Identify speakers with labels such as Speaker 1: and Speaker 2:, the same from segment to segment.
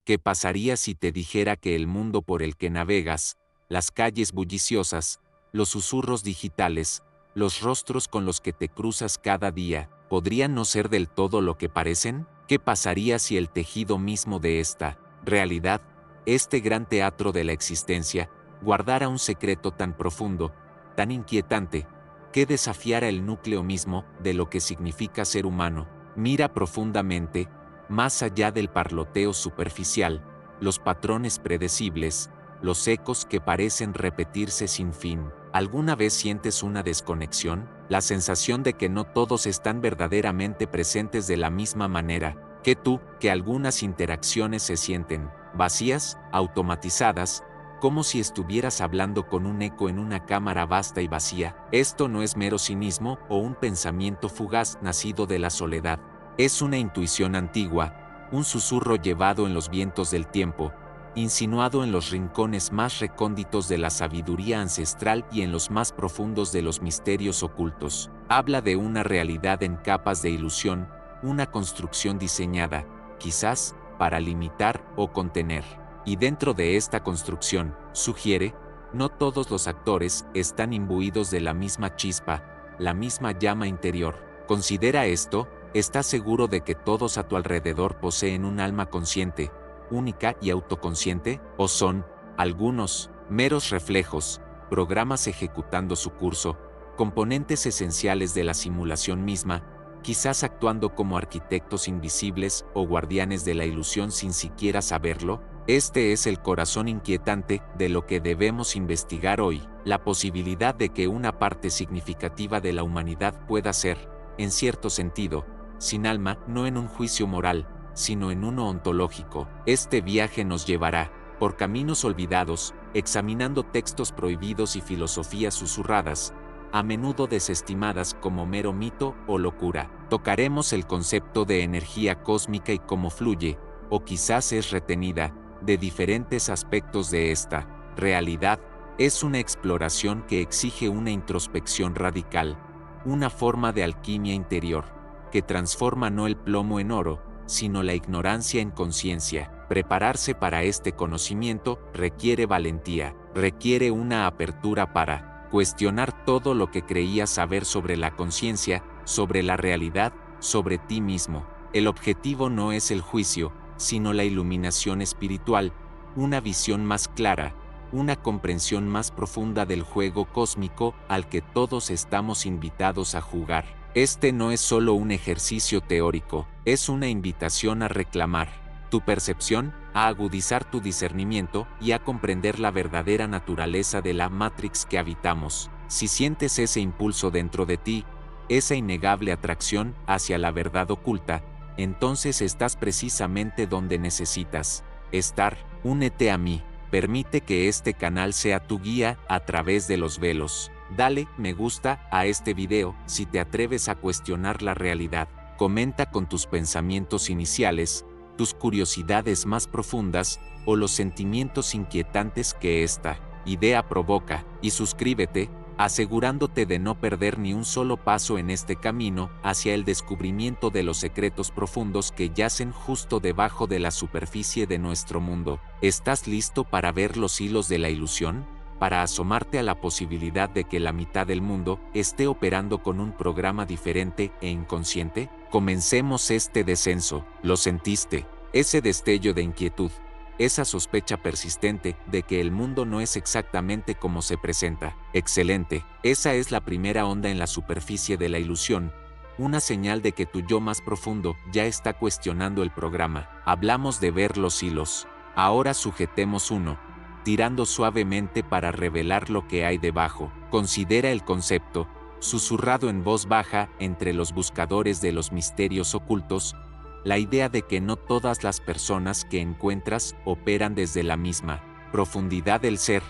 Speaker 1: ¿Qué pasaría si te dijera que el mundo por el que navegas, las calles bulliciosas, los susurros digitales, los rostros con los que te cruzas cada día, podrían no ser del todo lo que parecen? ¿Qué pasaría si el tejido mismo de esta realidad, este gran teatro de la existencia, guardara un secreto tan profundo, tan inquietante, que desafiara el núcleo mismo de lo que significa ser humano? Mira profundamente, más allá del parloteo superficial, los patrones predecibles, los ecos que parecen repetirse sin fin. ¿Alguna vez sientes una desconexión? La sensación de que no todos están verdaderamente presentes de la misma manera que tú, que algunas interacciones se sienten vacías, automatizadas, como si estuvieras hablando con un eco en una cámara vasta y vacía. Esto no es mero cinismo o un pensamiento fugaz nacido de la soledad. Es una intuición antigua, un susurro llevado en los vientos del tiempo, insinuado en los rincones más recónditos de la sabiduría ancestral y en los más profundos de los misterios ocultos. Habla de una realidad en capas de ilusión, una construcción diseñada, quizás, para limitar o contener. Y dentro de esta construcción, sugiere, no todos los actores están imbuidos de la misma chispa, la misma llama interior. Considera esto, ¿estás seguro de que todos a tu alrededor poseen un alma consciente, única y autoconsciente? ¿O son, algunos, meros reflejos, programas ejecutando su curso, componentes esenciales de la simulación misma, quizás actuando como arquitectos invisibles o guardianes de la ilusión sin siquiera saberlo? Este es el corazón inquietante de lo que debemos investigar hoy, la posibilidad de que una parte significativa de la humanidad pueda ser, en cierto sentido, sin alma, no en un juicio moral, sino en uno ontológico. Este viaje nos llevará, por caminos olvidados, examinando textos prohibidos y filosofías susurradas, a menudo desestimadas como mero mito o locura. Tocaremos el concepto de energía cósmica y cómo fluye, o quizás es retenida, de diferentes aspectos de esta realidad. Es una exploración que exige una introspección radical, una forma de alquimia interior, que transforma no el plomo en oro, sino la ignorancia en conciencia. Prepararse para este conocimiento requiere valentía, requiere una apertura para cuestionar todo lo que creías saber sobre la conciencia, sobre la realidad, sobre ti mismo. El objetivo no es el juicio, sino la iluminación espiritual, una visión más clara, una comprensión más profunda del juego cósmico al que todos estamos invitados a jugar. Este no es solo un ejercicio teórico, es una invitación a reclamar tu percepción, a agudizar tu discernimiento y a comprender la verdadera naturaleza de la Matrix que habitamos. Si sientes ese impulso dentro de ti, esa innegable atracción hacia la verdad oculta, entonces estás precisamente donde necesitas estar. Únete a mí, permite que este canal sea tu guía a través de los velos. Dale me gusta a este video si te atreves a cuestionar la realidad. Comenta con tus pensamientos iniciales, tus curiosidades más profundas o los sentimientos inquietantes que esta idea provoca, y suscríbete, asegurándote de no perder ni un solo paso en este camino hacia el descubrimiento de los secretos profundos que yacen justo debajo de la superficie de nuestro mundo. ¿Estás listo para ver los hilos de la ilusión? ¿Para asomarte a la posibilidad de que la mitad del mundo esté operando con un programa diferente e inconsciente? Comencemos este descenso. ¿Lo sentiste? Ese destello de inquietud, esa sospecha persistente de que el mundo no es exactamente como se presenta. Excelente, esa es la primera onda en la superficie de la ilusión, una señal de que tu yo más profundo ya está cuestionando el programa. Hablamos de ver los hilos. Ahora sujetemos uno, tirando suavemente para revelar lo que hay debajo. Considera el concepto, susurrado en voz baja entre los buscadores de los misterios ocultos, la idea de que no todas las personas que encuentras operan desde la misma profundidad del ser,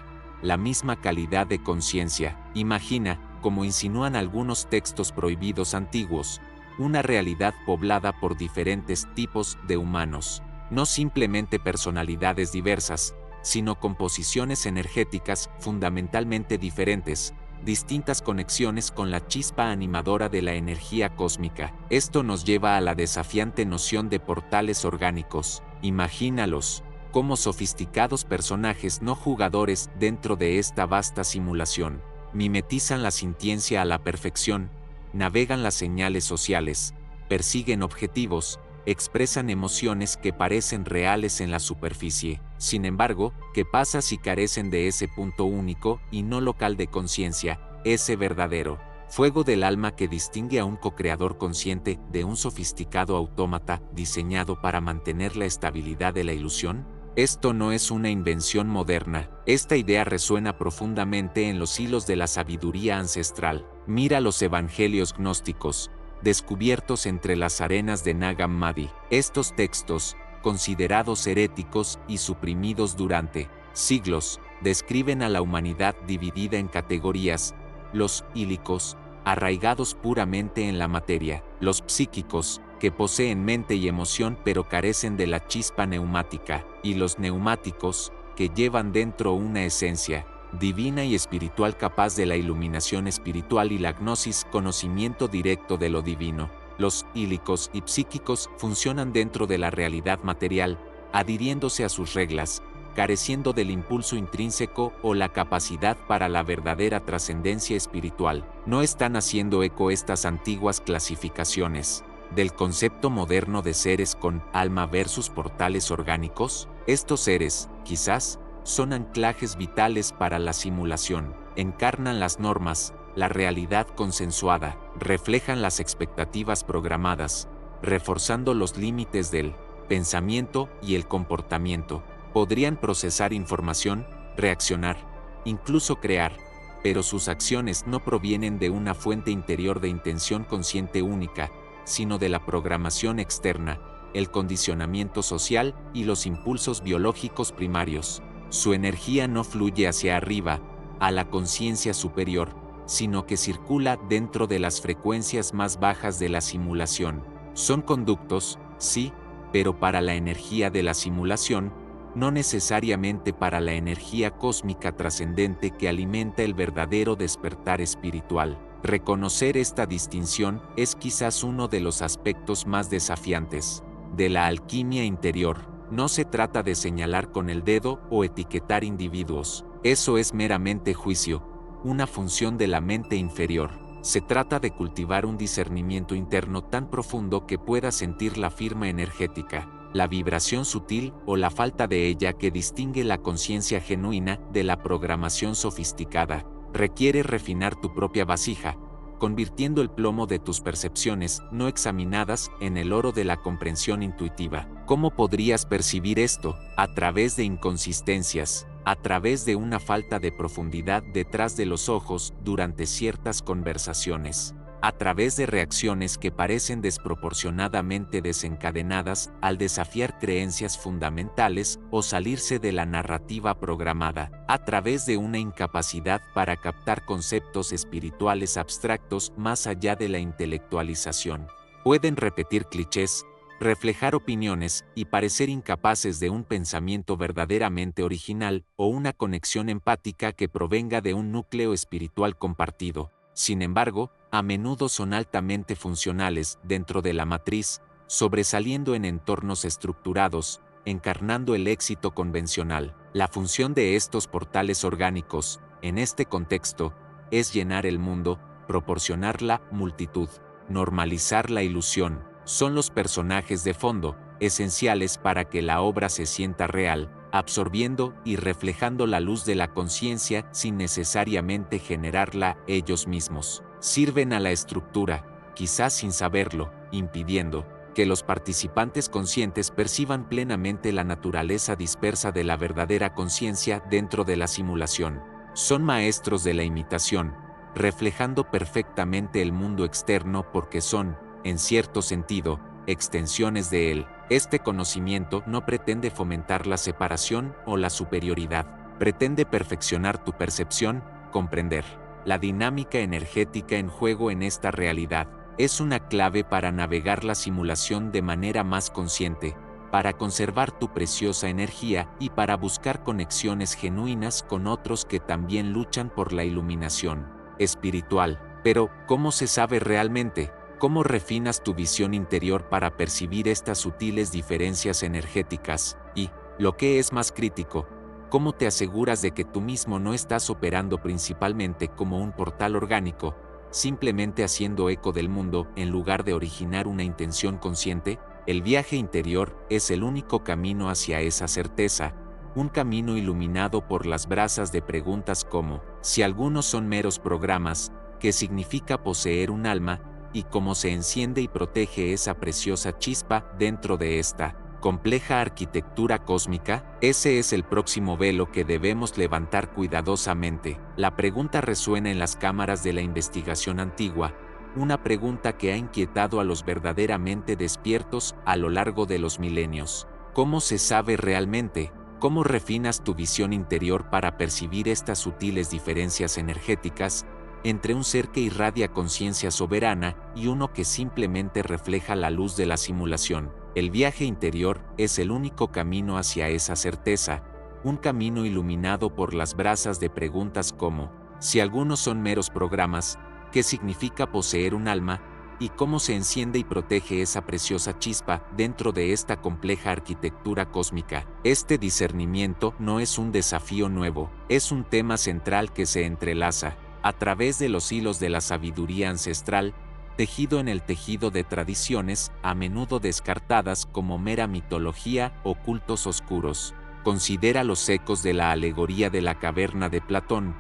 Speaker 1: la misma calidad de conciencia. Imagina, como insinúan algunos textos prohibidos antiguos, una realidad poblada por diferentes tipos de humanos, no simplemente personalidades diversas, sino composiciones energéticas fundamentalmente diferentes, distintas conexiones con la chispa animadora de la energía cósmica. Esto nos lleva a la desafiante noción de portales orgánicos. Imagínalos, como sofisticados personajes no jugadores dentro de esta vasta simulación. Mimetizan la sintiencia a la perfección, navegan las señales sociales, persiguen objetivos, expresan emociones que parecen reales en la superficie. Sin embargo, ¿qué pasa si carecen de ese punto único y no local de conciencia, ese verdadero fuego del alma que distingue a un co-creador consciente de un sofisticado autómata diseñado para mantener la estabilidad de la ilusión? Esto no es una invención moderna, esta idea resuena profundamente en los hilos de la sabiduría ancestral. Mira los evangelios gnósticos, descubiertos entre las arenas de Nag Hammadi. Estos textos, considerados heréticos y suprimidos durante siglos, describen a la humanidad dividida en categorías: los ílicos, arraigados puramente en la materia; los psíquicos, que poseen mente y emoción pero carecen de la chispa neumática; y los neumáticos, que llevan dentro una esencia divina y espiritual capaz de la iluminación espiritual y la gnosis, conocimiento directo de lo divino. Los ílicos y psíquicos funcionan dentro de la realidad material, adhiriéndose a sus reglas, careciendo del impulso intrínseco o la capacidad para la verdadera trascendencia espiritual. ¿No están haciendo eco estas antiguas clasificaciones del concepto moderno de seres con alma versus portales orgánicos? Estos seres, quizás, son anclajes vitales para la simulación, encarnan las normas, la realidad consensuada, reflejan las expectativas programadas, reforzando los límites del pensamiento y el comportamiento. Podrían procesar información, reaccionar, incluso crear, pero sus acciones no provienen de una fuente interior de intención consciente única, sino de la programación externa, el condicionamiento social y los impulsos biológicos primarios. Su energía no fluye hacia arriba, a la conciencia superior, sino que circula dentro de las frecuencias más bajas de la simulación. Son conductos, sí, pero para la energía de la simulación, no necesariamente para la energía cósmica trascendente que alimenta el verdadero despertar espiritual. Reconocer esta distinción es quizás uno de los aspectos más desafiantes de la alquimia interior. No se trata de señalar con el dedo o etiquetar individuos. Eso es meramente juicio, una función de la mente inferior. Se trata de cultivar un discernimiento interno tan profundo que pueda sentir la firma energética, la vibración sutil o la falta de ella que distingue la conciencia genuina de la programación sofisticada. Requiere refinar tu propia vasija, convirtiendo el plomo de tus percepciones no examinadas en el oro de la comprensión intuitiva. ¿Cómo podrías percibir esto? A través de inconsistencias, a través de una falta de profundidad detrás de los ojos durante ciertas conversaciones, a través de reacciones que parecen desproporcionadamente desencadenadas al desafiar creencias fundamentales o salirse de la narrativa programada, a través de una incapacidad para captar conceptos espirituales abstractos más allá de la intelectualización. Pueden repetir clichés, reflejar opiniones y parecer incapaces de un pensamiento verdaderamente original o una conexión empática que provenga de un núcleo espiritual compartido. Sin embargo, a menudo son altamente funcionales dentro de la matriz, sobresaliendo en entornos estructurados, encarnando el éxito convencional. La función de estos portales orgánicos, en este contexto, es llenar el mundo, proporcionar la multitud, normalizar la ilusión. Son los personajes de fondo, esenciales para que la obra se sienta real, absorbiendo y reflejando la luz de la conciencia sin necesariamente generarla ellos mismos. Sirven a la estructura, quizás sin saberlo, impidiendo que los participantes conscientes perciban plenamente la naturaleza dispersa de la verdadera conciencia dentro de la simulación. Son maestros de la imitación, reflejando perfectamente el mundo externo porque son, en cierto sentido, extensiones de él. Este conocimiento no pretende fomentar la separación o la superioridad, pretende perfeccionar tu percepción, comprender la dinámica energética en juego en esta realidad. Es una clave para navegar la simulación de manera más consciente, para conservar tu preciosa energía y para buscar conexiones genuinas con otros que también luchan por la iluminación espiritual. Pero, ¿cómo se sabe realmente? ¿Cómo refinas tu visión interior para percibir estas sutiles diferencias energéticas? Y, Lo que es más crítico, ¿cómo te aseguras de que tú mismo no estás operando principalmente como un portal orgánico, simplemente haciendo eco del mundo en lugar de originar una intención consciente? El viaje interior es el único camino hacia esa certeza, un camino iluminado por las brasas de preguntas como, si algunos son meros programas, ¿qué significa poseer un alma? Y cómo se enciende y protege esa preciosa chispa dentro de esta compleja arquitectura cósmica. Ese es el próximo velo que debemos levantar cuidadosamente. La pregunta resuena en las cámaras de la investigación antigua, una pregunta que ha inquietado a los verdaderamente despiertos a lo largo de los milenios. ¿Cómo se sabe realmente? ¿Cómo refinas tu visión interior para percibir estas sutiles diferencias energéticas entre un ser que irradia conciencia soberana y uno que simplemente refleja la luz de la simulación? El viaje interior es el único camino hacia esa certeza, un camino iluminado por las brasas de preguntas como, si algunos son meros programas, ¿qué significa poseer un alma? Y cómo se enciende y protege esa preciosa chispa dentro de esta compleja arquitectura cósmica. Este discernimiento no es un desafío nuevo, es un tema central que se entrelaza a través de los hilos de la sabiduría ancestral, tejido en el tejido de tradiciones, a menudo descartadas como mera mitología o cultos oscuros. Considera los ecos de la alegoría de la caverna de Platón,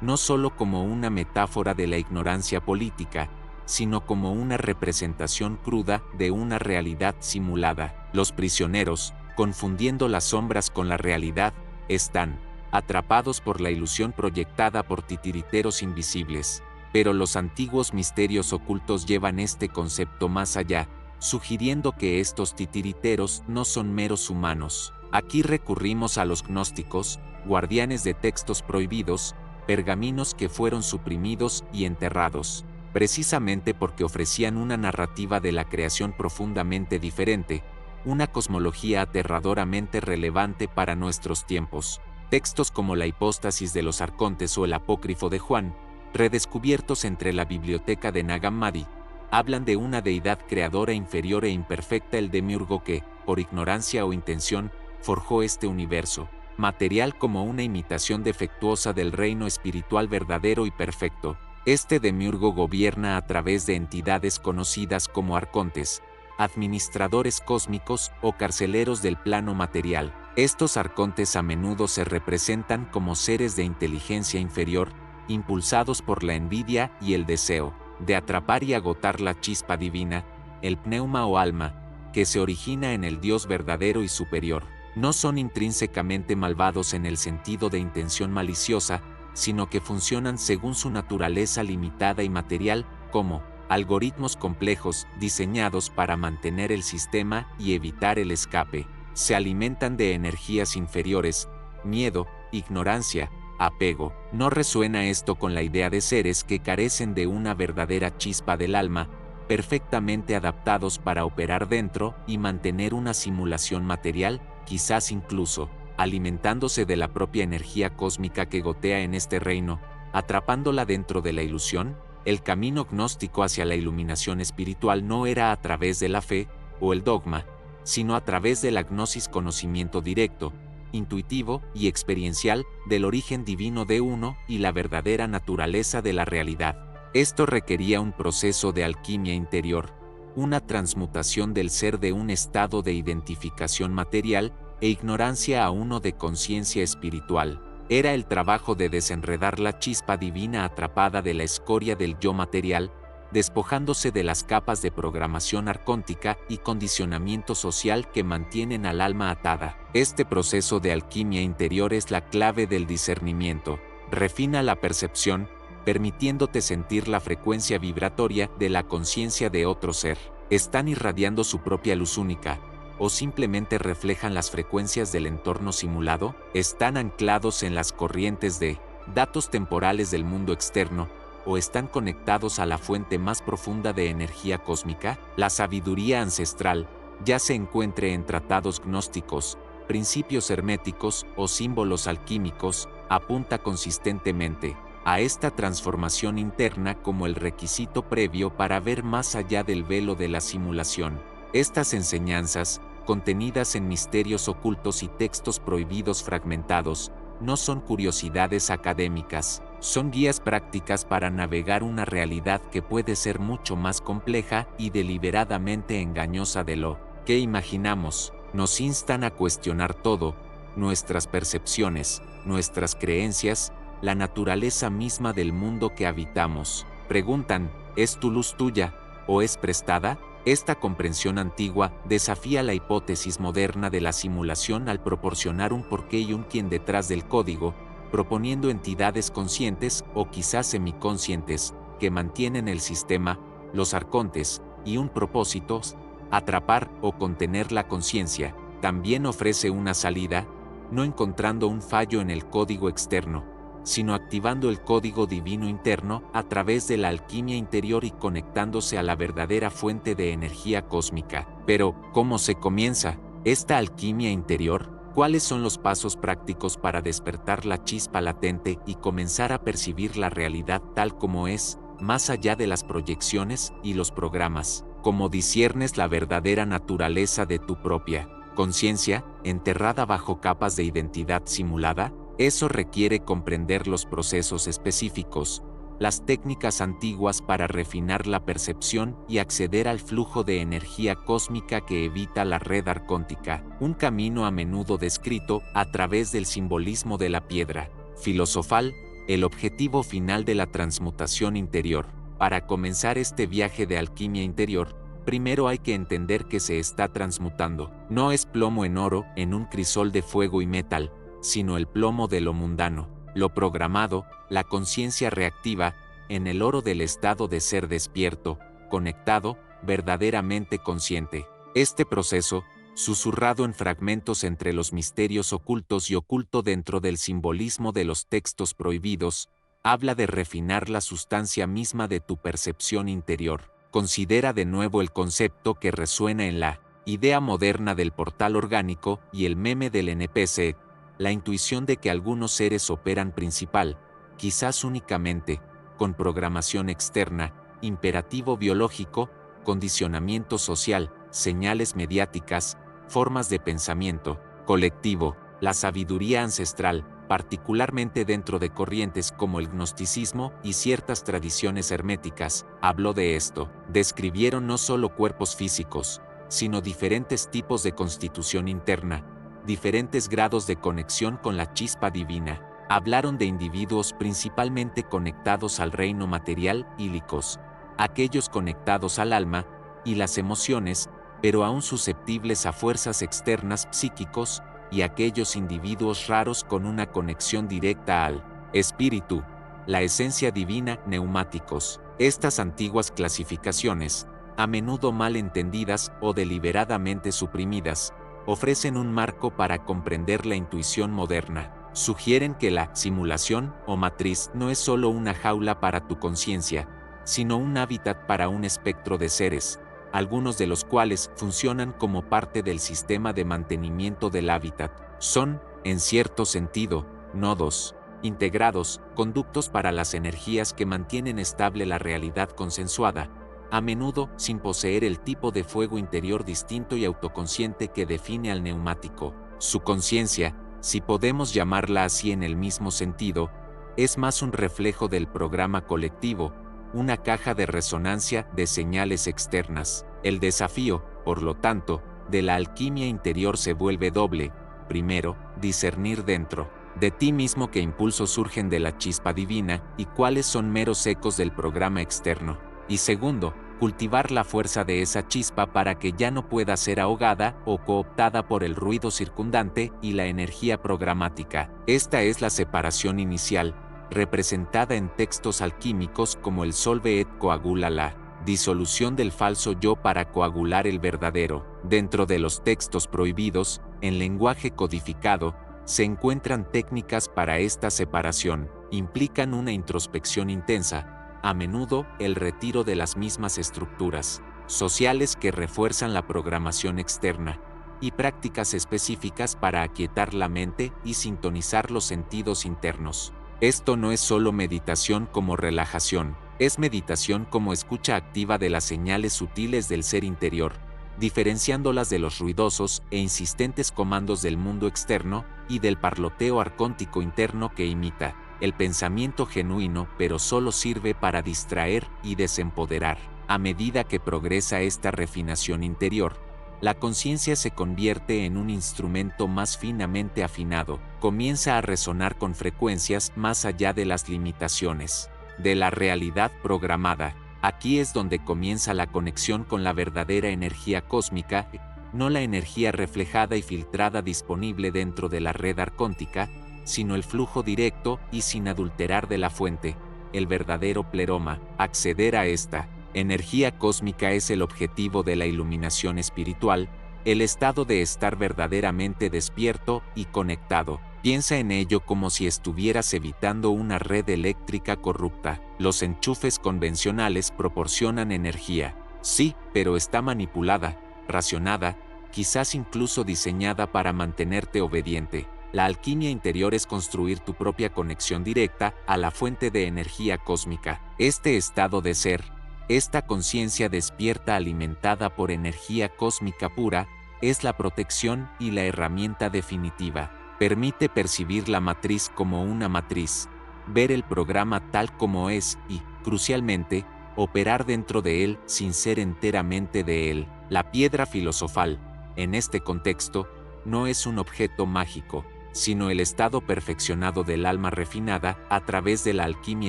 Speaker 1: no solo como una metáfora de la ignorancia política, sino como una representación cruda de una realidad simulada. Los prisioneros, confundiendo las sombras con la realidad, están atrapados por la ilusión proyectada por titiriteros invisibles. Pero los antiguos misterios ocultos llevan este concepto más allá, sugiriendo que estos titiriteros no son meros humanos. Aquí recurrimos a los gnósticos, guardianes de textos prohibidos, pergaminos que fueron suprimidos y enterrados, precisamente porque ofrecían una narrativa de la creación profundamente diferente, una cosmología aterradoramente relevante para nuestros tiempos. Textos como la hipóstasis de los arcontes o el apócrifo de Juan, redescubiertos entre la biblioteca de Nag Hammadi, hablan de una deidad creadora inferior e imperfecta, el demiurgo que, por ignorancia o intención, forjó este universo, material como una imitación defectuosa del reino espiritual verdadero y perfecto. Este demiurgo gobierna a través de entidades conocidas como arcontes, administradores cósmicos o carceleros del plano material. Estos arcontes a menudo se representan como seres de inteligencia inferior, impulsados por la envidia y el deseo de atrapar y agotar la chispa divina, el pneuma o alma, que se origina en el Dios verdadero y superior. No son intrínsecamente malvados en el sentido de intención maliciosa, sino que funcionan según su naturaleza limitada y material, como algoritmos complejos diseñados para mantener el sistema y evitar el escape. Se alimentan de energías inferiores, miedo, ignorancia, apego. ¿No resuena esto con la idea de seres que carecen de una verdadera chispa del alma, perfectamente adaptados para operar dentro y mantener una simulación material, quizás incluso alimentándose de la propia energía cósmica que gotea en este reino, atrapándola dentro de la ilusión? El camino gnóstico hacia la iluminación espiritual no era a través de la fe o el dogma, sino a través de la gnosis, conocimiento directo, intuitivo y experiencial del origen divino de uno y la verdadera naturaleza de la realidad. Esto requería un proceso de alquimia interior, una transmutación del ser de un estado de identificación material e ignorancia a uno de conciencia espiritual. Era el trabajo de desenredar la chispa divina atrapada de la escoria del yo material, despojándose de las capas de programación arcóntica y condicionamiento social que mantienen al alma atada. Este proceso de alquimia interior es la clave del discernimiento. Refina la percepción, permitiéndote sentir la frecuencia vibratoria de la conciencia de otro ser. ¿Están irradiando su propia luz única, o simplemente reflejan las frecuencias del entorno simulado? ¿Están anclados en las corrientes de datos temporales del mundo externo, o están conectados a la fuente más profunda de energía cósmica? La sabiduría ancestral, ya se encuentre en tratados gnósticos, principios herméticos o símbolos alquímicos, apunta consistentemente a esta transformación interna como el requisito previo para ver más allá del velo de la simulación. Estas enseñanzas, contenidas en misterios ocultos y textos prohibidos fragmentados, no son curiosidades académicas, son guías prácticas para navegar una realidad que puede ser mucho más compleja y deliberadamente engañosa de lo que imaginamos. Nos instan a cuestionar todo, nuestras percepciones, nuestras creencias, la naturaleza misma del mundo que habitamos. Preguntan, ¿es tu luz tuya o es prestada? Esta comprensión antigua desafía la hipótesis moderna de la simulación al proporcionar un porqué y un quién detrás del código, proponiendo entidades conscientes o quizás semiconscientes que mantienen el sistema, los arcontes, y un propósito, atrapar o contener la conciencia. También ofrece una salida, no encontrando un fallo en el código externo, sino activando el código divino interno a través de la alquimia interior y conectándose a la verdadera fuente de energía cósmica. Pero, ¿cómo se comienza esta alquimia interior? ¿Cuáles son los pasos prácticos para despertar la chispa latente y comenzar a percibir la realidad tal como es, más allá de las proyecciones y los programas? ¿Cómo disciernes la verdadera naturaleza de tu propia conciencia, enterrada bajo capas de identidad simulada? Eso requiere comprender los procesos específicos, las técnicas antiguas para refinar la percepción y acceder al flujo de energía cósmica que evita la red arcóntica, un camino a menudo descrito a través del simbolismo de la piedra filosofal, el objetivo final de la transmutación interior. Para comenzar este viaje de alquimia interior, primero hay que entender que se está transmutando. No es plomo en oro en un crisol de fuego y metal, sino el plomo de lo mundano, lo programado, la conciencia reactiva, en el oro del estado de ser despierto, conectado, verdaderamente consciente. Este proceso, susurrado en fragmentos entre los misterios ocultos y oculto dentro del simbolismo de los textos prohibidos, habla de refinar la sustancia misma de tu percepción interior. Considera de nuevo el concepto que resuena en la idea moderna del portal orgánico y el meme del NPC, la intuición de que algunos seres operan principal, quizás únicamente, con programación externa, imperativo biológico, condicionamiento social, señales mediáticas, formas de pensamiento colectivo, la sabiduría ancestral, particularmente dentro de corrientes como el gnosticismo y ciertas tradiciones herméticas, habló de esto. Describieron no solo cuerpos físicos, sino diferentes tipos de constitución interna, diferentes grados de conexión con la chispa divina. Hablaron de individuos principalmente conectados al reino material y licos, aquellos conectados al alma y las emociones, pero aún susceptibles a fuerzas externas psíquicos, y aquellos individuos raros con una conexión directa al espíritu, la esencia divina, neumáticos. Estas antiguas clasificaciones, a menudo mal entendidas o deliberadamente suprimidas, ofrecen un marco para comprender la intuición moderna. Sugieren que la simulación o matriz no es solo una jaula para tu conciencia, sino un hábitat para un espectro de seres, algunos de los cuales funcionan como parte del sistema de mantenimiento del hábitat. Son, en cierto sentido, nodos integrados, conductos para las energías que mantienen estable la realidad consensuada, a menudo sin poseer el tipo de fuego interior distinto y autoconsciente que define al neumático. Su conciencia, si podemos llamarla así en el mismo sentido, es más un reflejo del programa colectivo, una caja de resonancia de señales externas. El desafío, por lo tanto, de la alquimia interior se vuelve doble. Primero, discernir dentro de ti mismo qué impulsos surgen de la chispa divina y cuáles son meros ecos del programa externo. Y segundo, cultivar la fuerza de esa chispa para que ya no pueda ser ahogada o cooptada por el ruido circundante y la energía programática. Esta es la separación inicial, representada en textos alquímicos como el Solve et coagula, la disolución del falso yo para coagular el verdadero. Dentro de los textos prohibidos, en lenguaje codificado, se encuentran técnicas para esta separación. Implican una introspección intensa, a menudo el retiro de las mismas estructuras sociales que refuerzan la programación externa, y prácticas específicas para aquietar la mente y sintonizar los sentidos internos. Esto no es solo meditación como relajación, es meditación como escucha activa de las señales sutiles del ser interior, diferenciándolas de los ruidosos e insistentes comandos del mundo externo y del parloteo arcóntico interno que imita. El pensamiento genuino, pero solo sirve para distraer y desempoderar. A medida que progresa esta refinación interior, la conciencia se convierte en un instrumento más finamente afinado, comienza a resonar con frecuencias más allá de las limitaciones de la realidad programada. Aquí es donde comienza la conexión con la verdadera energía cósmica, no la energía reflejada y filtrada disponible dentro de la red arcóntica, sino el flujo directo y sin adulterar de la fuente, el verdadero pleroma. Acceder a esta energía cósmica es el objetivo de la iluminación espiritual, el estado de estar verdaderamente despierto y conectado. Piensa en ello como si estuvieras evitando una red eléctrica corrupta. Los enchufes convencionales proporcionan energía, sí, pero está manipulada, racionada, quizás incluso diseñada para mantenerte obediente. La alquimia interior es construir tu propia conexión directa a la fuente de energía cósmica. Este estado de ser, esta conciencia despierta alimentada por energía cósmica pura, es la protección y la herramienta definitiva. Permite percibir la matriz como una matriz, ver el programa tal como es y, crucialmente, operar dentro de él sin ser enteramente de él. La piedra filosofal, en este contexto, no es un objeto mágico, sino el estado perfeccionado del alma refinada a través de la alquimia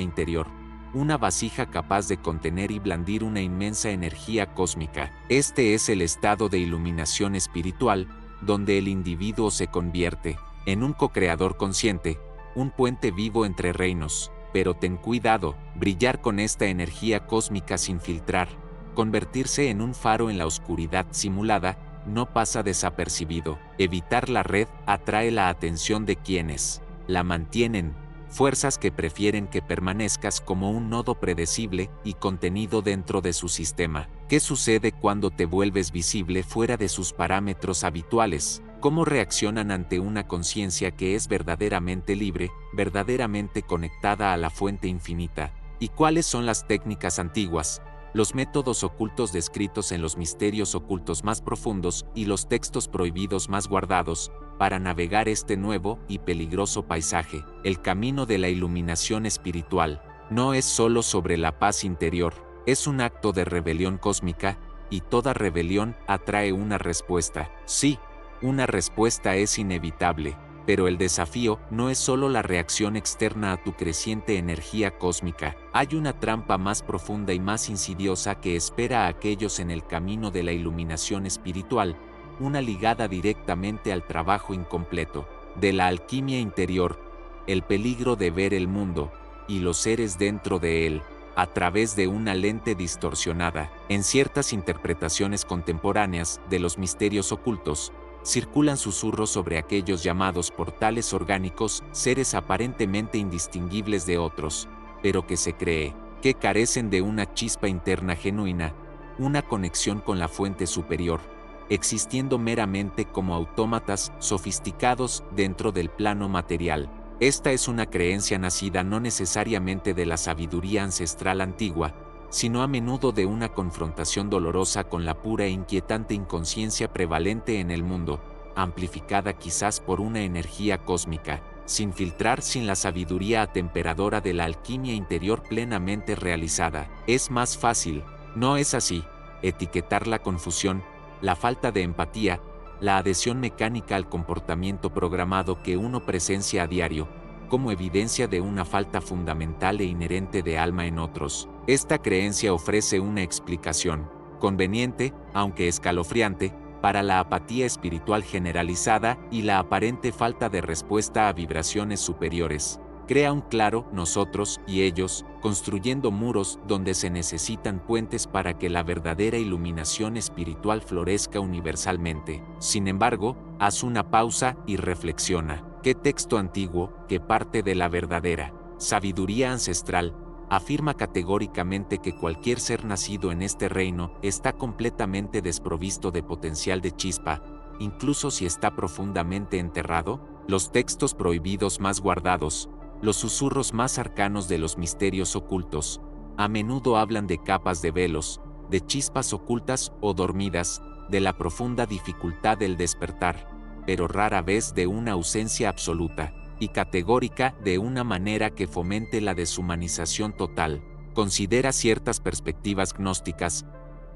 Speaker 1: interior, una vasija capaz de contener y blandir una inmensa energía cósmica. Este es el estado de iluminación espiritual, donde el individuo se convierte en un co-creador consciente, un puente vivo entre reinos. Pero ten cuidado, brillar con esta energía cósmica sin filtrar, convertirse en un faro en la oscuridad simulada, no pasa desapercibido. Evitar la red atrae la atención de quienes la mantienen, fuerzas que prefieren que permanezcas como un nodo predecible y contenido dentro de su sistema. ¿Qué sucede cuando te vuelves visible fuera de sus parámetros habituales? ¿Cómo reaccionan ante una conciencia que es verdaderamente libre, verdaderamente conectada a la fuente infinita? ¿Y cuáles son las técnicas antiguas, los métodos ocultos descritos en los misterios ocultos más profundos y los textos prohibidos más guardados, para navegar este nuevo y peligroso paisaje? El camino de la iluminación espiritual no es solo sobre la paz interior, es un acto de rebelión cósmica, y toda rebelión atrae una respuesta. Sí, una respuesta es inevitable, pero el desafío no es solo la reacción externa a tu creciente energía cósmica. Hay una trampa más profunda y más insidiosa que espera a aquellos en el camino de la iluminación espiritual, una ligada directamente al trabajo incompleto de la alquimia interior, el peligro de ver el mundo y los seres dentro de él a través de una lente distorsionada. En ciertas interpretaciones contemporáneas de los misterios ocultos, circulan susurros sobre aquellos llamados portales orgánicos, seres aparentemente indistinguibles de otros, pero que se cree que carecen de una chispa interna genuina, una conexión con la fuente superior, existiendo meramente como autómatas sofisticados dentro del plano material. Esta es una creencia nacida no necesariamente de la sabiduría ancestral antigua, sino a menudo de una confrontación dolorosa con la pura e inquietante inconsciencia prevalente en el mundo, amplificada quizás por una energía cósmica, sin filtrar, sin la sabiduría atemperadora de la alquimia interior plenamente realizada. Es más fácil, ¿no es así?, etiquetar la confusión, la falta de empatía, la adhesión mecánica al comportamiento programado que uno presencia a diario, como evidencia de una falta fundamental e inherente de alma en otros. Esta creencia ofrece una explicación conveniente, aunque escalofriante, para la apatía espiritual generalizada y la aparente falta de respuesta a vibraciones superiores. Crea un claro nosotros y ellos, construyendo muros donde se necesitan puentes para que la verdadera iluminación espiritual florezca universalmente. Sin embargo, haz una pausa y reflexiona. ¿Qué texto antiguo, que parte de la verdadera sabiduría ancestral, afirma categóricamente que cualquier ser nacido en este reino está completamente desprovisto de potencial de chispa, incluso si está profundamente enterrado? Los textos prohibidos más guardados, los susurros más arcanos de los misterios ocultos, a menudo hablan de capas de velos, de chispas ocultas o dormidas, de la profunda dificultad del despertar, pero rara vez de una ausencia absoluta y categórica de una manera que fomente la deshumanización total. Considera ciertas perspectivas gnósticas,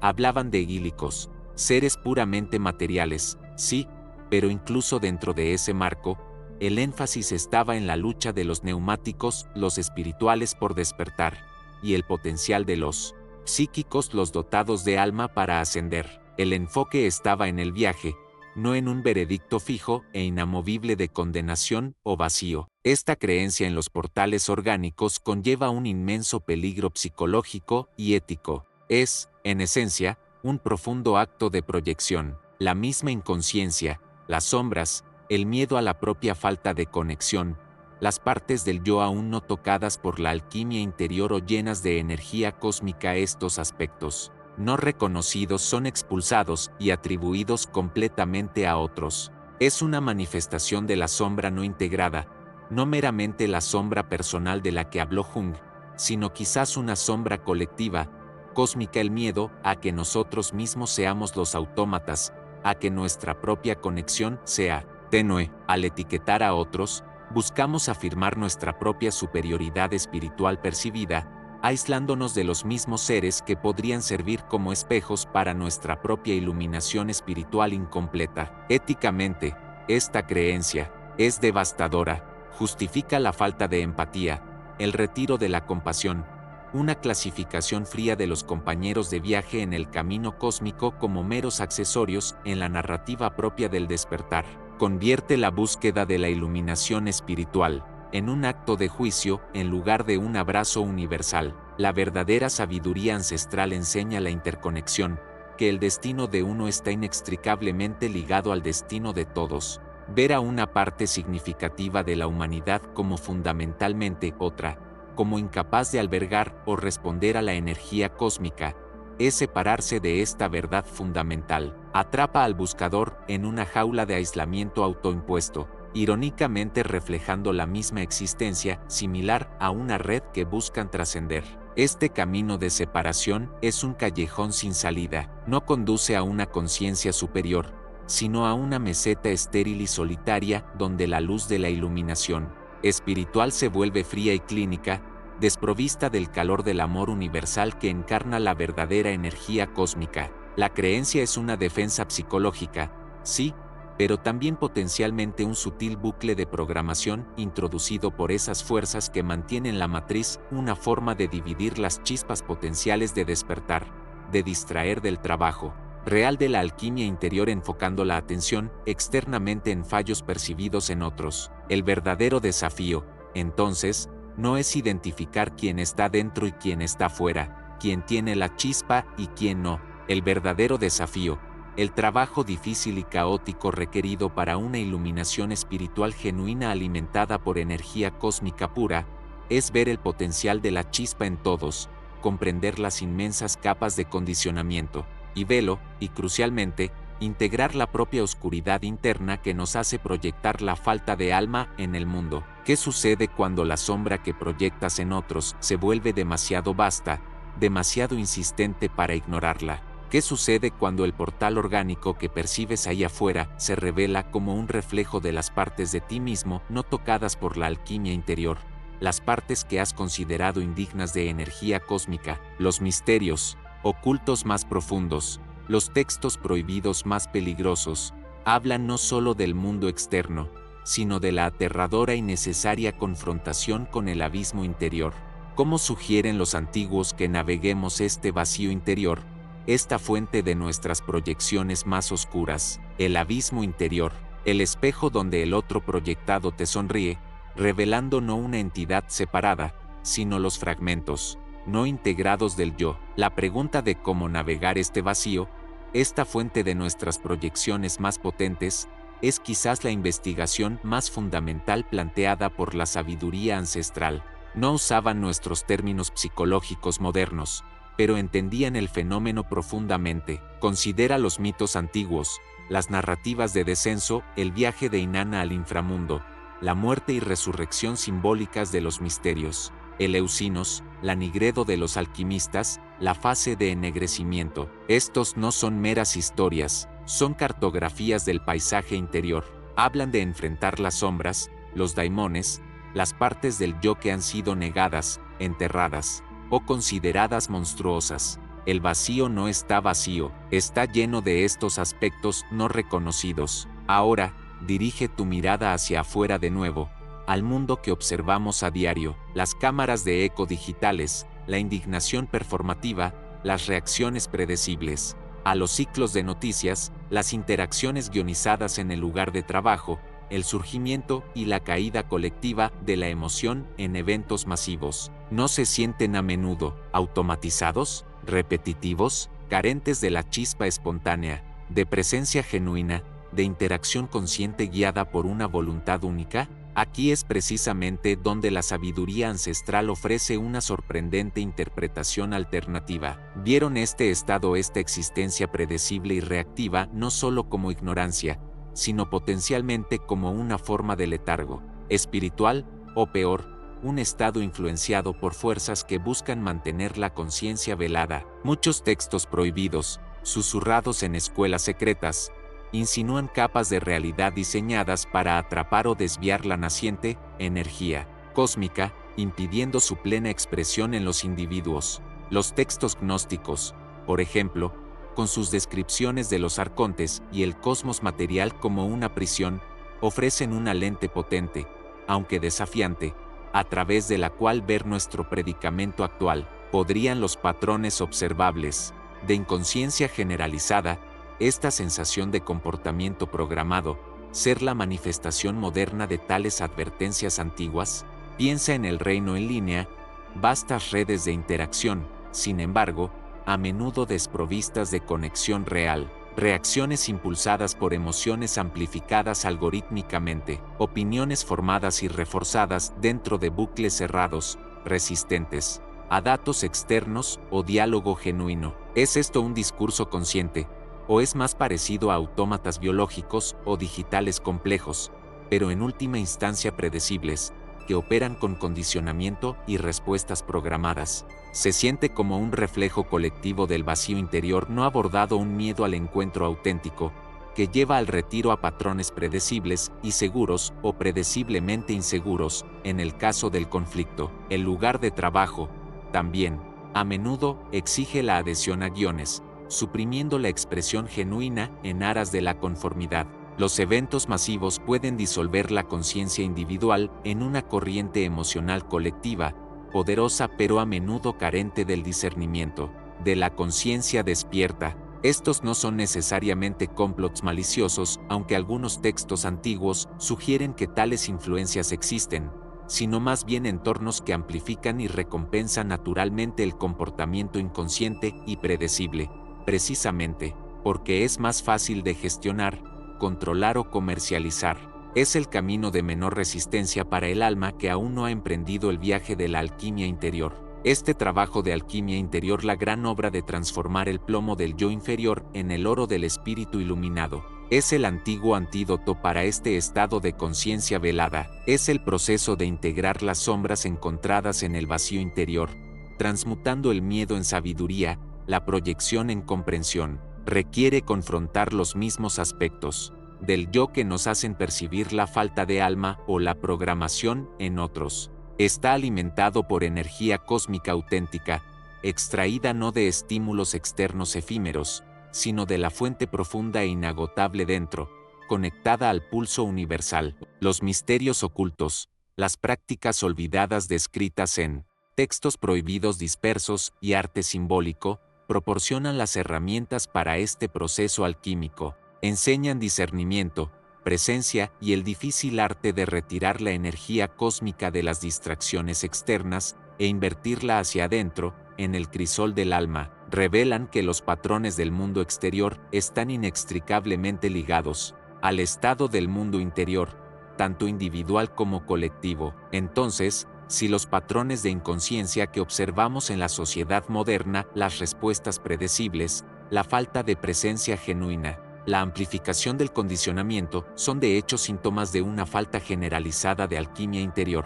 Speaker 1: hablaban de egílicos, seres puramente materiales, sí, pero incluso dentro de ese marco, el énfasis estaba en la lucha de los neumáticos, los espirituales por despertar, y el potencial de los psíquicos, los dotados de alma para ascender. El enfoque estaba en el viaje, no en un veredicto fijo e inamovible de condenación o vacío. Esta creencia en los portales orgánicos conlleva un inmenso peligro psicológico y ético. Es, en esencia, un profundo acto de proyección. La misma inconsciencia, las sombras, el miedo a la propia falta de conexión, las partes del yo aún no tocadas por la alquimia interior o llenas de energía cósmica, estos aspectos no reconocidos son expulsados y atribuidos completamente a otros. Es una manifestación de la sombra no integrada, no meramente la sombra personal de la que habló Jung, sino quizás una sombra colectiva, cósmica, el miedo a que nosotros mismos seamos los autómatas, a que nuestra propia conexión sea tenue. Al etiquetar a otros, buscamos afirmar nuestra propia superioridad espiritual percibida, aislándonos de los mismos seres que podrían servir como espejos para nuestra propia iluminación espiritual incompleta. Éticamente, esta creencia es devastadora, justifica la falta de empatía, el retiro de la compasión, una clasificación fría de los compañeros de viaje en el camino cósmico como meros accesorios en la narrativa propia del despertar. Convierte la búsqueda de la iluminación espiritual en un acto de juicio en lugar de un abrazo universal. La verdadera sabiduría ancestral enseña la interconexión, que el destino de uno está inextricablemente ligado al destino de todos. Ver a una parte significativa de la humanidad como fundamentalmente otra, como incapaz de albergar o responder a la energía cósmica, es separarse de esta verdad fundamental. Atrapa al buscador en una jaula de aislamiento autoimpuesto, irónicamente reflejando la misma existencia, similar a una red que buscan trascender. Este camino de separación es un callejón sin salida, no conduce a una conciencia superior, sino a una meseta estéril y solitaria donde la luz de la iluminación espiritual se vuelve fría y clínica, desprovista del calor del amor universal que encarna la verdadera energía cósmica. La creencia es una defensa psicológica, sí, pero también potencialmente un sutil bucle de programación introducido por esas fuerzas que mantienen la matriz, una forma de dividir las chispas potenciales de despertar, de distraer del trabajo real de la alquimia interior, enfocando la atención externamente en fallos percibidos en otros. El verdadero desafío, entonces, no es identificar quién está dentro y quién está fuera, quién tiene la chispa y quién no. El verdadero desafío, el trabajo difícil y caótico requerido para una iluminación espiritual genuina alimentada por energía cósmica pura, es ver el potencial de la chispa en todos, comprender las inmensas capas de condicionamiento, y velo, y crucialmente, integrar la propia oscuridad interna que nos hace proyectar la falta de alma en el mundo. ¿Qué sucede cuando la sombra que proyectas en otros se vuelve demasiado vasta, demasiado insistente para ignorarla? ¿Qué sucede cuando el portal orgánico que percibes ahí afuera se revela como un reflejo de las partes de ti mismo no tocadas por la alquimia interior, las partes que has considerado indignas de energía cósmica, los misterios ocultos más profundos, los textos prohibidos más peligrosos, hablan no solo del mundo externo, sino de la aterradora y necesaria confrontación con el abismo interior? ¿Cómo sugieren los antiguos que naveguemos este vacío interior, esta fuente de nuestras proyecciones más oscuras, el abismo interior, el espejo donde el otro proyectado te sonríe, revelando no una entidad separada, sino los fragmentos no integrados del yo? La pregunta de cómo navegar este vacío, esta fuente de nuestras proyecciones más potentes, es quizás la investigación más fundamental planteada por la sabiduría ancestral. No usaban nuestros términos psicológicos modernos, pero entendían el fenómeno profundamente. Considera los mitos antiguos, las narrativas de descenso, el viaje de Inanna al inframundo, la muerte y resurrección simbólicas de los misterios. Eleusinos, la Nigredo de los alquimistas, la fase de ennegrecimiento. Estos no son meras historias, son cartografías del paisaje interior. Hablan de enfrentar las sombras, los daimones, las partes del yo que han sido negadas, enterradas o consideradas monstruosas. El vacío no está vacío, está lleno de estos aspectos no reconocidos. Ahora, dirige tu mirada hacia afuera de nuevo, al mundo que observamos a diario, las cámaras de eco digitales, la indignación performativa, las reacciones predecibles, a los ciclos de noticias, las interacciones guionizadas en el lugar de trabajo, el surgimiento y la caída colectiva de la emoción en eventos masivos. ¿No se sienten a menudo automatizados, repetitivos, carentes de la chispa espontánea, de presencia genuina, de interacción consciente guiada por una voluntad única? Aquí es precisamente donde la sabiduría ancestral ofrece una sorprendente interpretación alternativa. Vieron este estado, esta existencia predecible y reactiva, no solo como ignorancia, sino potencialmente como una forma de letargo espiritual, o peor, un estado influenciado por fuerzas que buscan mantener la conciencia velada. Muchos textos prohibidos, susurrados en escuelas secretas, insinúan capas de realidad diseñadas para atrapar o desviar la naciente energía cósmica, impidiendo su plena expresión en los individuos. Los textos gnósticos, por ejemplo, con sus descripciones de los arcontes y el cosmos material como una prisión, ofrecen una lente potente, aunque desafiante, a través de la cual ver nuestro predicamento actual. Podrían los patrones observables, de inconsciencia generalizada, esta sensación de comportamiento programado, ser la manifestación moderna de tales advertencias antiguas? Piensa en el reino en línea, vastas redes de interacción, sin embargo, a menudo desprovistas de conexión real, reacciones impulsadas por emociones amplificadas algorítmicamente, opiniones formadas y reforzadas dentro de bucles cerrados, resistentes a datos externos o diálogo genuino. ¿Es esto un discurso consciente? ¿O es más parecido a autómatas biológicos o digitales complejos, pero en última instancia predecibles, que operan con condicionamiento y respuestas programadas? Se siente como un reflejo colectivo del vacío interior no abordado, un miedo al encuentro auténtico, que lleva al retiro a patrones predecibles y seguros o predeciblemente inseguros, en el caso del conflicto. El lugar de trabajo, también, a menudo, exige la adhesión a guiones, suprimiendo la expresión genuina en aras de la conformidad. Los eventos masivos pueden disolver la conciencia individual en una corriente emocional colectiva, poderosa pero a menudo carente del discernimiento, de la conciencia despierta. Estos no son necesariamente complots maliciosos, aunque algunos textos antiguos sugieren que tales influencias existen, sino más bien entornos que amplifican y recompensan naturalmente el comportamiento inconsciente y predecible, precisamente porque es más fácil de gestionar, controlar o comercializar. Es el camino de menor resistencia para el alma que aún no ha emprendido el viaje de la alquimia interior. Este trabajo de alquimia interior, la gran obra de transformar el plomo del yo inferior en el oro del espíritu iluminado, es el antiguo antídoto para este estado de conciencia velada. Es el proceso de integrar las sombras encontradas en el vacío interior, transmutando el miedo en sabiduría, la proyección en comprensión. Requiere confrontar los mismos aspectos del yo que nos hacen percibir la falta de alma o la programación en otros. Está alimentado por energía cósmica auténtica, extraída no de estímulos externos efímeros, sino de la fuente profunda e inagotable dentro, conectada al pulso universal. Los misterios ocultos, las prácticas olvidadas descritas en textos prohibidos dispersos y arte simbólico, proporcionan las herramientas para este proceso alquímico. Enseñan discernimiento, presencia y el difícil arte de retirar la energía cósmica de las distracciones externas e invertirla hacia adentro, en el crisol del alma. Revelan que los patrones del mundo exterior están inextricablemente ligados al estado del mundo interior, tanto individual como colectivo. Entonces, si los patrones de inconsciencia que observamos en la sociedad moderna, las respuestas predecibles, la falta de presencia genuina, la amplificación del condicionamiento, son de hecho síntomas de una falta generalizada de alquimia interior,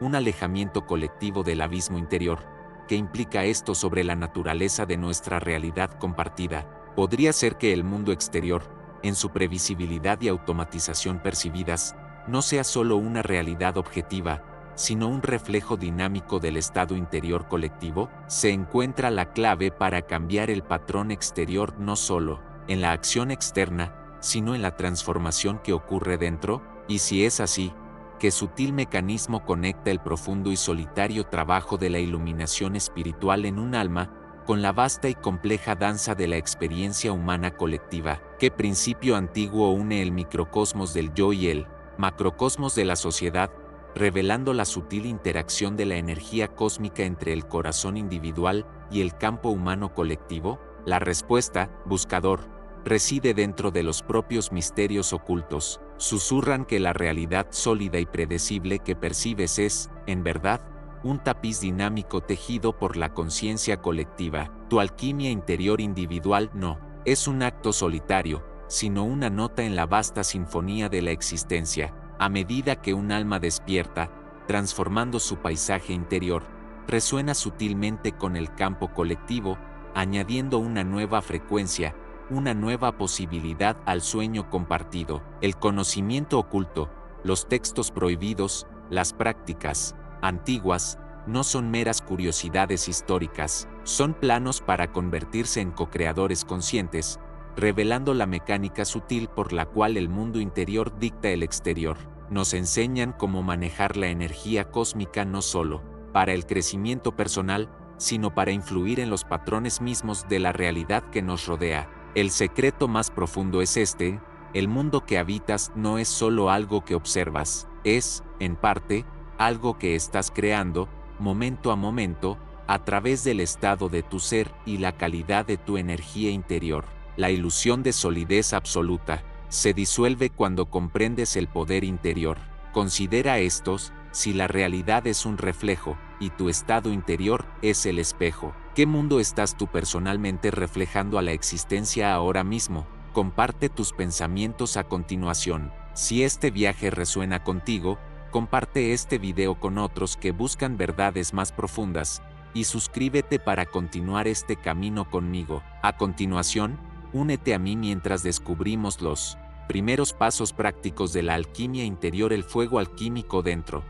Speaker 1: un alejamiento colectivo del abismo interior. ¿Qué implica esto sobre la naturaleza de nuestra realidad compartida? Podría ser que el mundo exterior, en su previsibilidad y automatización percibidas, no sea solo una realidad objetiva, sino un reflejo dinámico del estado interior colectivo. Se encuentra la clave para cambiar el patrón exterior no solo en la acción externa, sino en la transformación que ocurre dentro. Y si es así, ¿qué sutil mecanismo conecta el profundo y solitario trabajo de la iluminación espiritual en un alma con la vasta y compleja danza de la experiencia humana colectiva? ¿Qué principio antiguo une el microcosmos del yo y el macrocosmos de la sociedad, revelando la sutil interacción de la energía cósmica entre el corazón individual y el campo humano colectivo? La respuesta, buscador, reside dentro de los propios misterios ocultos. Susurran que la realidad sólida y predecible que percibes es, en verdad, un tapiz dinámico tejido por la conciencia colectiva. Tu alquimia interior individual no es un acto solitario, sino una nota en la vasta sinfonía de la existencia. A medida que un alma despierta, transformando su paisaje interior, resuena sutilmente con el campo colectivo, añadiendo una nueva frecuencia, una nueva posibilidad al sueño compartido. El conocimiento oculto, los textos prohibidos, las prácticas antiguas, no son meras curiosidades históricas, son planos para convertirse en co-creadores conscientes, revelando la mecánica sutil por la cual el mundo interior dicta el exterior. Nos enseñan cómo manejar la energía cósmica no solo para el crecimiento personal, sino para influir en los patrones mismos de la realidad que nos rodea. El secreto más profundo es este: el mundo que habitas no es solo algo que observas, es, en parte, algo que estás creando, momento a momento, a través del estado de tu ser y la calidad de tu energía interior. La ilusión de solidez absoluta se disuelve cuando comprendes el poder interior. Considera estos: si la realidad es un reflejo, y tu estado interior es el espejo, ¿qué mundo estás tú personalmente reflejando a la existencia ahora mismo? Comparte tus pensamientos a continuación. Si este viaje resuena contigo, comparte este video con otros que buscan verdades más profundas, y suscríbete para continuar este camino conmigo. A continuación, únete a mí mientras descubrimos los primeros pasos prácticos de la alquimia interior, el fuego alquímico dentro